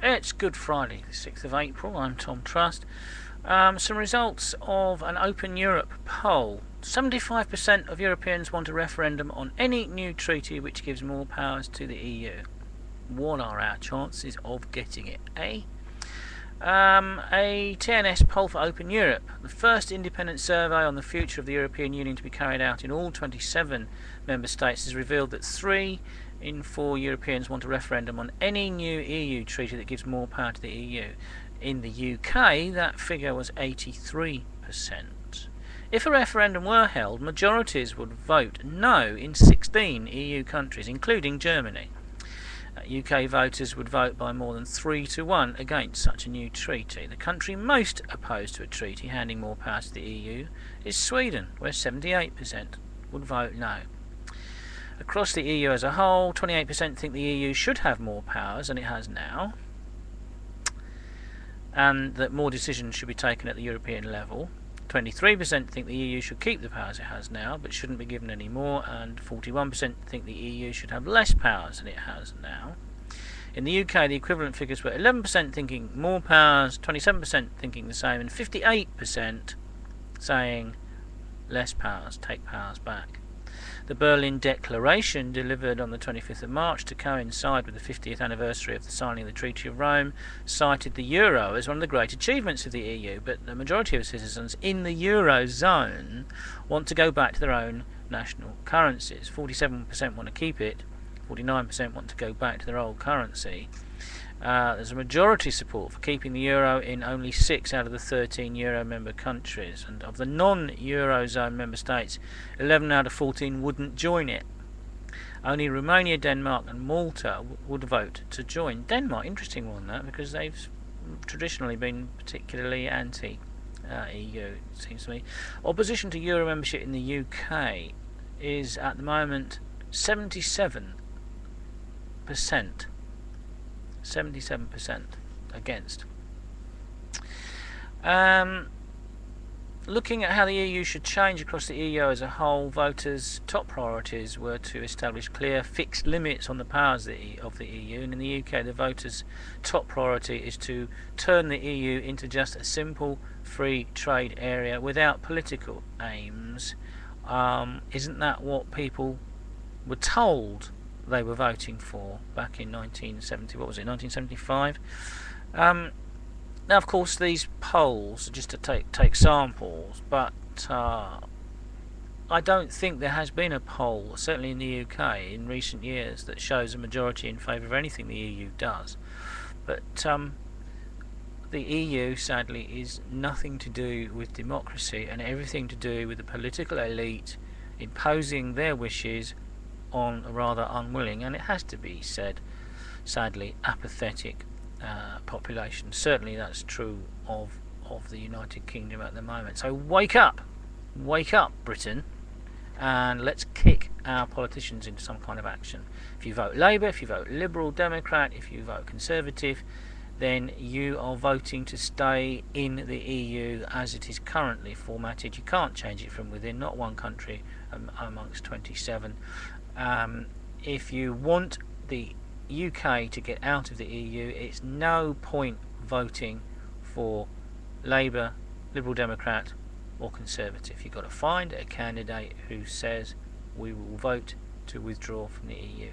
It's Good Friday, the 6th of April. I'm Tom Trust. Some results of an Open Europe poll. 75% of Europeans want a referendum on any new treaty which gives more powers to the EU. What are our chances of getting it, eh? A TNS poll for Open Europe, the first independent survey on the future of the European Union to be carried out in all 27 member states, has revealed that 3 in 4 Europeans want a referendum on any new EU treaty that gives more power to the EU. In the UK, that figure was 83%. If a referendum were held, majorities would vote no in 16 EU countries, including Germany. UK voters would vote by more than 3-1 against such a new treaty. The country most opposed to a treaty handing more power to the EU is Sweden, where 78% would vote no. Across the EU as a whole, 28% think the EU should have more powers than it has now, and that more decisions should be taken at the European level. 23% think the EU should keep the powers it has now, but shouldn't be given any more, and 41% think the EU should have less powers than it has now. In the UK, the equivalent figures were 11% thinking more powers, 27% thinking the same, and 58% saying less powers, take powers back. The Berlin Declaration, delivered on the 25th of March to coincide with the 50th anniversary of the signing of the Treaty of Rome, cited the euro as one of the great achievements of the EU, but the majority of citizens in the eurozone want to go back to their own national currencies. 47% want to keep it, 49% want to go back to their old currency. There's a majority support for keeping the euro in only 6 out of the 13 euro member countries, and of the non-eurozone member states, 11 out of 14 wouldn't join it. Only Romania, Denmark and Malta would vote to join. Denmark, interesting one that, because they've traditionally been particularly anti-EU, it seems to me. Opposition to euro membership in the UK is at the moment 77%. 77% against. Looking at how the EU should change across the EU as a whole, voters' top priorities were to establish clear, fixed limits on the powers of the EU, and in the UK the voters' top priority is to turn the EU into just a simple free trade area without political aims. Isn't that what people were told they were voting for back in 1975? Now, of course, these polls are just to take samples, but I don't think there has been a poll, certainly in the UK, in recent years that shows a majority in favour of anything the EU does. But the EU, sadly, is nothing to do with democracy and everything to do with the political elite imposing their wishes on a rather unwilling, and it has to be said, sadly, apathetic population. Certainly that's true of the United Kingdom at the moment. So wake up Britain, and let's kick our politicians into some kind of action. If you vote Labour, if you vote Liberal Democrat, if you vote Conservative, then you are voting to stay in the EU as it is currently formatted. You can't change it from within, not one country amongst 27. If you want the UK to get out of the EU, it's no point voting for Labour, Liberal Democrat or Conservative. You've got to find a candidate who says we will vote to withdraw from the EU.